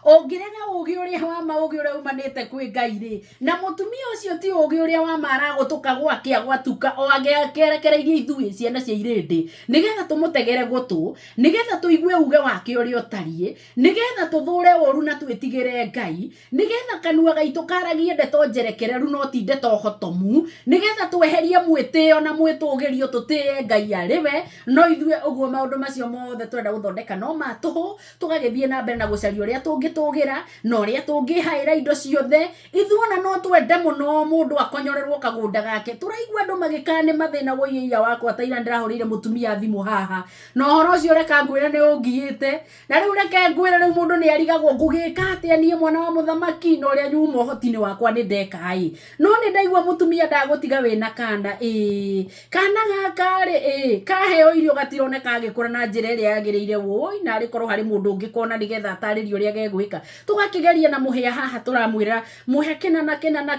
Ongirega ugi uria wa maugi uria umanite kwi Ngai ri na mutumia ucio ti ugi uria wa mara gutuka gwake agwatuka o agekerekereirie ithui ciana cia irindi nigetha tumutegere gutu nigetha tuigue uge wake uria utarie nigetha tuthure oru na twitigire Ngai nigetha kanua gaitu karagie ndeto njerekereru no ti ndeto hotomu nigetha tweherie mwitio na mwitugirio tutie Ngai ariwe no ithue uguo maundu macio mothe twenda guthondeka no matuhu tugagithie na mbere na gucaria uria tungitugira no uria tungihaira indo ciothe ithuona no twende muno mundu akonyorerwo kagunda gake turaigua andu magikane mathina woiya wakwa taira ndirahurire mutumia thimu haha no horo ucio reka ngwire ni ungiite na riu reke ngwire riu mundu ni arigagwo ngugika atia nie mwana wa muthamaki no uria nyuma hotini wakwa ni ndekai no ni ndaigua mutumia ndagutiga wina kana kana gaka ri kaheo irio gatironeka agikura na njira iria yagiriire woi na ari korwo hari mundu ungikona nigetha ataririo uria gegwika tugakigeria na muhia haha turamwira muhe kena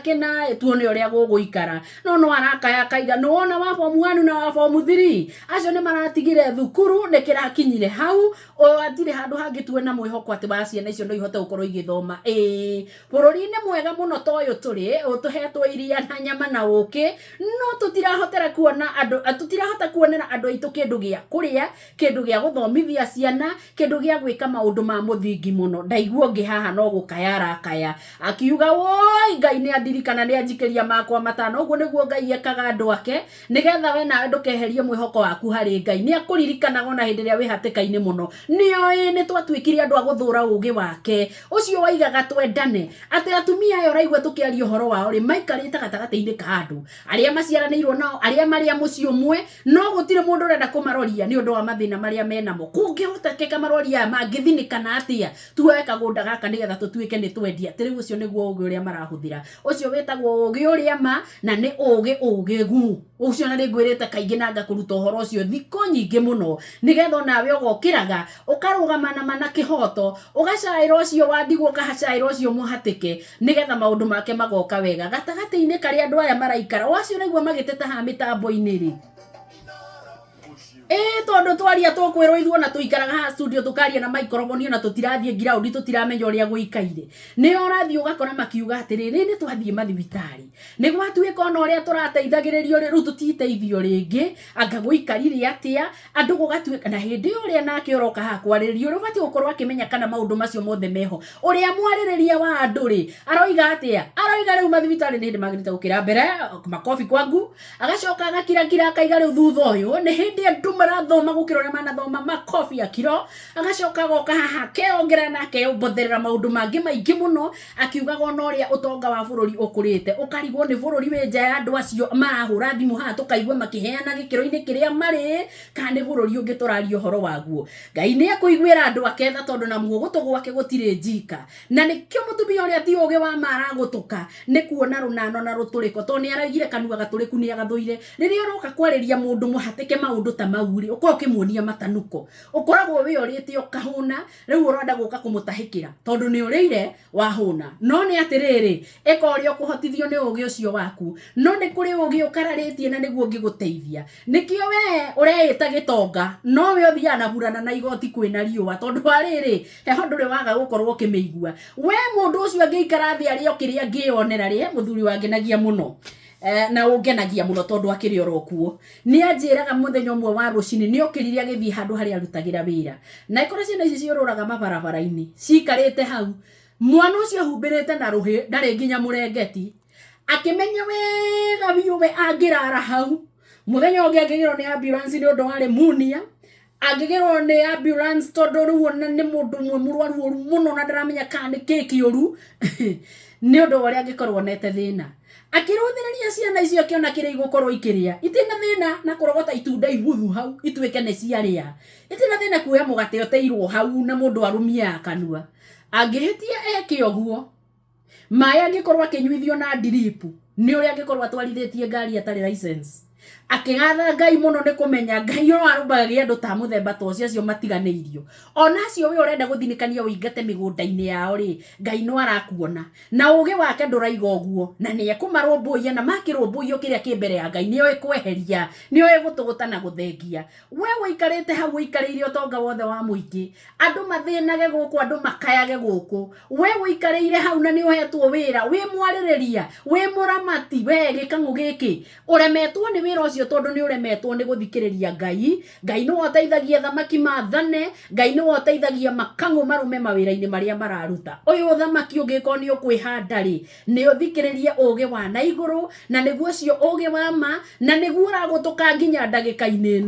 tuone uria guguikara no arakaya kaiga no ona wa form 1 na wa form 3 acio ni maratigire thukuru ni kirakinyire hau o atire handu hangi tuena mwihoko ati basi na icio no ihote gukorwo igithoma bururi-ini mwega muno toyo turi utuhetwo iria na nyama na uki no tutirahotera kuona andu tutirahota kuonera andu aitu kindu gia kuria kindu gia guthomithia ciana kindu gia gwika maundu ma muthingi muno ndaigua ngi haha no gukaya kaya akiuga woi Ngai ni andirikana ni anjikiria makwa matano uguo niguo Ngai ekaga andu ake nigetha we nawe ndukeherie mwihoko waku hari Ngai ni akuririkana ona hindi ria wihatikaine muno nio ni twatwikire andu aguthura ugi wake ucio waigaga twendane ati atumia ayo raigua tukiaria horo wao ri maikarite gatagati-ini ka andu aria maciaranirwo nao aria maria muci umwe no gutire mundu urenda kumaroria ni undu wa mathina maria menamo kungihotekeka maroria mangithinikana atia tuoe kagunda gaka nigetha tutwike ni twendia ati riu ucio niguo ugi uria marahuthira ucio wetagwo ugi uria ma na ni ugi gu ucio na ngwirite kaingi na ngakuruta horo ucio thiko nyingi muno nigetha nawe ugokiraga ukarugamana mana kihoto ugacaira ucio wandigwo kahacaira ucio muhatike nigetha maundu make magoka wega gatagati-ini kari andu aya maraikara wacio naigua magiteta ha mitambo-ini ri tondu twaria tukwirwo ithuo na tuikaraga ha studio tukaria na microphone na tutirathie ground tutiramenya uria guikaire ni orathie ugakora makiuga atiriri ni twathie mathibitari ni gwatuika ona uria turateithagiririo riu tutiteithio ringi anga guikarire atia andu gugatuika na hindi uria nake uroka ha kwariririo ri bati gukorwo akimenya kana maundu macio mothe meho uria mwaririria wa andu ri aroiga atia aroiga riu mathibitari ni hindi magirite gukira mbere makofi kwangu agacoka agakira akaiga riu thutha uyu ni hindi andu marathoma gukira uria manathoma makofi akiro agacoka goka haha keongera nake ubotherera maundu mangi maingi muno akiugaga ona uria utonga wa bururi ukurite ukarigwo ni bururi wenja ya andu acio marahura thimu haha tukaigua makiheana gikiro-ini kiria mari kana ni bururi ungi turario horo waguo Ngai ni akuiguira andu aketha tondu na muo gutu gwake gutire njika na nikio mutumia uria ti ugi wa mara gutuka ni kuona runano na ruturiko to ni araigire kanua gaturiku ni agathuire riria uroka kwariria mundu muhatike maundu ta mauri uko kimuonia matanuko ukoragwo wi urite ukahuna riu urenda guka kumutahikira tondu ni urire wahuna no ni atiriri ekorio kuhotithio ni ugi ucio waku no ni kuri ugi ukararitie na niguo ngiguteithia nikio we ureita gitonga no we uthia na burana na igoti kwina riua tondu ariri heho nduri waga gukorwo kimeigua we mundu ucio angiikara thi ari okiria ngionera ri muthuri wangenagia muno na ungenagia muno tondu akiri orokuo ni anjiraga muthenya umwe wa rucini ni okiriria githii handu hari arutagira wira na ikora ciana ici ciururaga mabarabara-ini cikarite hau mwana ucio humbirite na ruhi ndari nginya murengeti akimenya wega biume angirara hau muthenya ungi angigirwo ni ambulance ni undu wari munia angigirwo ni ambulance tondu riu ni mundu mwe murwaru muno na ndaramenya kana kiki uru ni undu uria angikorwo nete thina akiruthiriria ciana icio kiona kiri igukorwo ikiria itina thina na kurogota itunda ibuthu hau itwike ne ciaria itina thina kuya mugate oteirwo hau na mundu arumia kanua angihitia eke oguo mai angikorwo akinyuithio na drip ni uria angikorwo atwarithitie ngari atari license akingatha Ngai muno ni kumenya Ngai no arumbagia andu ta muthemba tocio acio matiganeirio ona acio we urenda guthinikania uingate migunda-ini yao ri Ngai no arakuona na ugi wake nduraiga uguo na ni ekumarumbuia na makirumbuio kiria ki mbere ya Ngai ni oe kweheria ni oe gutuguta na guthengia we wikarite hau wikarire utonga wothe wa muingi andu mathinage guku andu makayage guku we wikarire hau na ni uhetwo wira wi mwaririria wi muramati we gikangu giki uremetwo ni wira ucio tondu ni uremetwo ni guthikiriria Ngai no ateithagia thamaki mathane Ngai no ateithagia makangu marume mawira-ini maria mararuta uyu thamaki ungiko ni ukwihanda ri ni uthikiririe ugi wa na iguru na niguo cio ugi wa ma na niguo uragutuka nginya ndagika-ini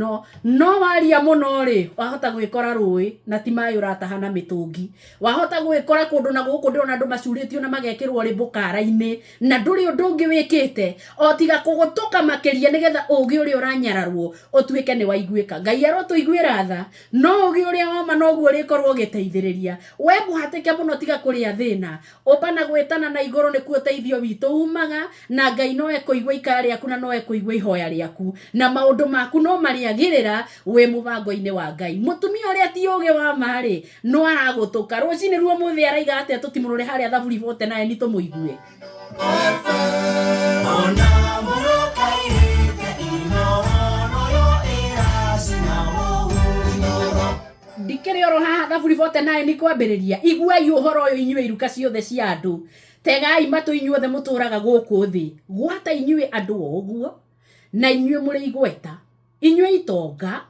no waria muno ri wahota gwikora rui na ti mai uratahana mitungi wahota gwikora kundu na guku ndirona andu macuritio na magekirwo ri bukara-ini na nduri undu ungi wikite o tiga kugutuka makiria nigetha ugi uria uranyararwo utuike ni waiguika Ngai arotuiguira tha no ugi uria wama noguo rikorwo giteithiriria we muhatike muno tiga kuria thina ubana gwitana na iguru nikuo teithio witu umaga na Ngai no ekuigua ikaya riaku na no ekuigua ihoya riaku na maundu maku no mariagirira we mubango-ini wa Ngai mutumia uria ti ugi wa mari no aragutuka rucini ruo muthi araiga atia tutimurure haria Thaburi 49 ni tumuigue ndikire oro haha Thaburi 49 ni kwambiriria iguai uhoro uyu inyue iruka ciothe cia andu tegai matu inyuothe muturaga guku thi gwata inyue andu oguo na inyue muri igweta inyue itonga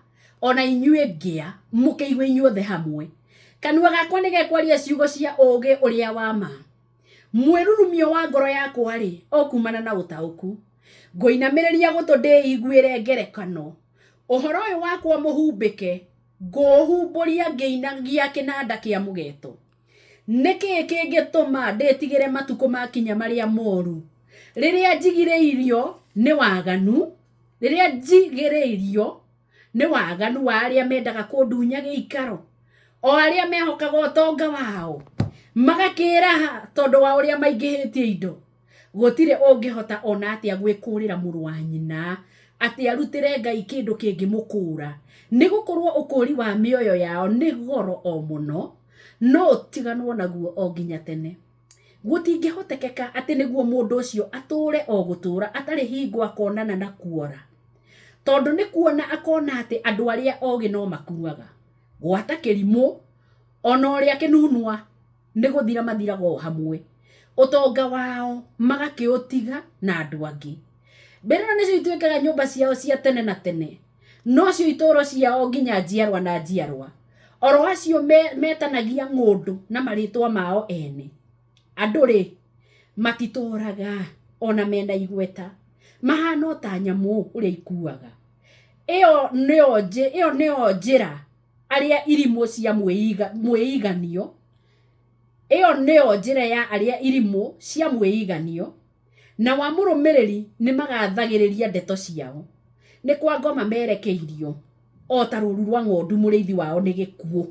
ona inyue ngia mukiigwe inyuothe hamwe kanua gakwa nigekwaria ciugo cia ugi uria wa ma mwirurumio wa ngoro yakwa ri okumana na utauku ngoinamiriria gutu ndiiguire ngerekano uhoro uyu wakwa muhumbike ngohumburia ngeinagia kinanda kia mugeto niki kingituma nditigire matuko makinya maria moru riria njigireirio ni waganu riria njigireirio ni waganu wa aria mendaga kundunya giikaro o aria mehokaga utonga wao magakira tondu wa uria maingihitie indo gutire ungihota ona atia gwikurira muru wa nyina ati arutire Ngai kindu kingimukura ni gukorwo ukuri wa mioyo yao ni goro o muno no tiganwo naguo o nginya tene gutingihotekeka ati niguo mundu ucio ature o gutura atari hingo akonana na kuora tondu ni kuona akona ati andu aria ogi no makuaga gwata kirimu ona uria kinunwa ni guthira mathirago hamwe utonga wao magakiutiga na andu angi berana nicio ituikaga nyumba ciao cia tene na tene no cio itoro ciao nginya njiarwa na njiarwa oro acio metanagia ngundu na maritwa mao ene andu ri matituraga ona mena igweta mahana ta nyamu uria ikuaga iyo nio njira aria irimu cia mwiiganio iyo nio njira ya aria irimu cia mwiiganio na wa murumiriri ni magathagiriria ndeto ciao ni kwa ngoma merekeirio o taruru rwa ngondu muriithi wao ni gikuo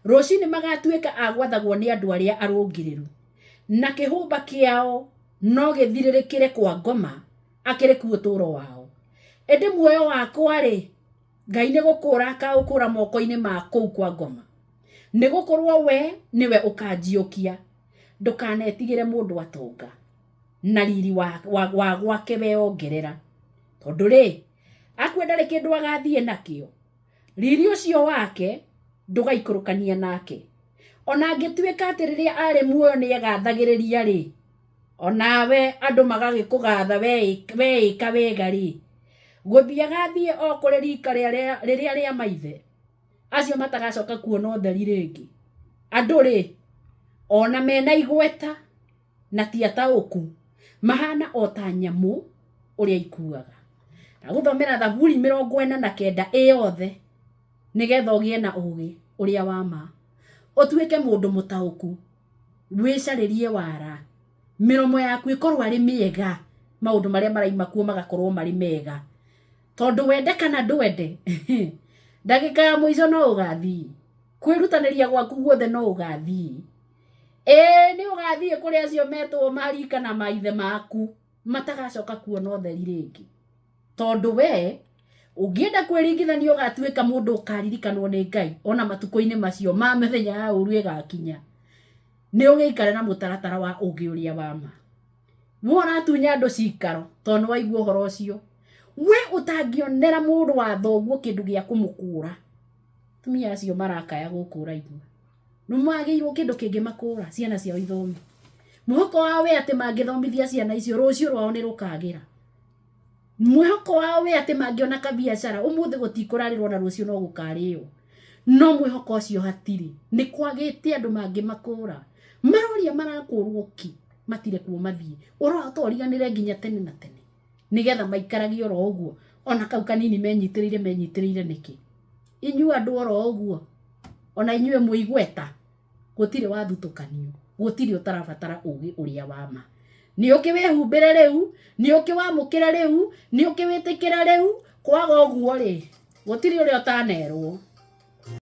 rucini magatuika agwathagwo ni andu aria arungiriru na kihumba kiao no githiririkire kwa ngoma akire ku uturo wao ende muoyo wakwa ri Ngai ni gukura ka ukura moko-ini ma kou kwa ngoma ni gukorwo we niwe ukanjiukia ndukanetigire mundu atonga na riri wa gwake we ongerera tondu ri akwenda ri kindu agathie nakio riri ucio wake ndugaikurukania nake ona angituika ati riria ari muoyo ni agathagiriria ri onawe andu magagikugatha we ika wega ri guthia gathie o kuri rika riria ria maithe acio matagacoka kuona utheri ringi andu ri ona mena igweta na ti atauku mahana o ta nyamu uria ikuaga na guthomera Thaburi 49 iyothe nigetha ugie na ugi uria wa ma utuike mundu mutauku wicaririe wara miromo yaku ikorwo ari miega maundu maria maraima kuo magakorwo mari mega tondu wende kana ndwende ndagika ya muico no ugathi kwirutaniria gwaku guothe no ugathi ni ugathie kuria acio metwo marika na maithe maku matagacoka kuona utheri ringi tondu we ungienda kwiringithania ugatuika mundu ukaririkanwo ni Ngai ona matuko-ini macio ma mithenya ya uru igakinya ni ugiikare na mutaratara wa ugi uria wa ma muona tunya andu cikaro tondu waigua uhoro ucio we utangionera mundu wa thoguo kindu gia kumukura tumia acio marakaya gukura igua numagirwo kindu kingi makura ciana ciao ithomi muhoko wawe ati mangithomithia ciana icio rucio rwao ni rukagira mwihoko wawe ati mangiona kabiacara umuthi gutikurarirwo na rucio no gukario no mwihoko ucio hatiri ni kwagite andu mangi makura maroria marakurwo ki matire kuo mathie uratoriganire nginya tene na tene nigetha maikaragio ro uguo ona kau kanini menyitiriire niki inyu andu oro uguo ona inyue muigweta gutire wathutukanio gutire utarabatara ugi uria wa ma ni ukiwehumbire riu ni ukiwamukira riu ni ukiwitikira riu kwaga uguo ri gutire uria utanerwo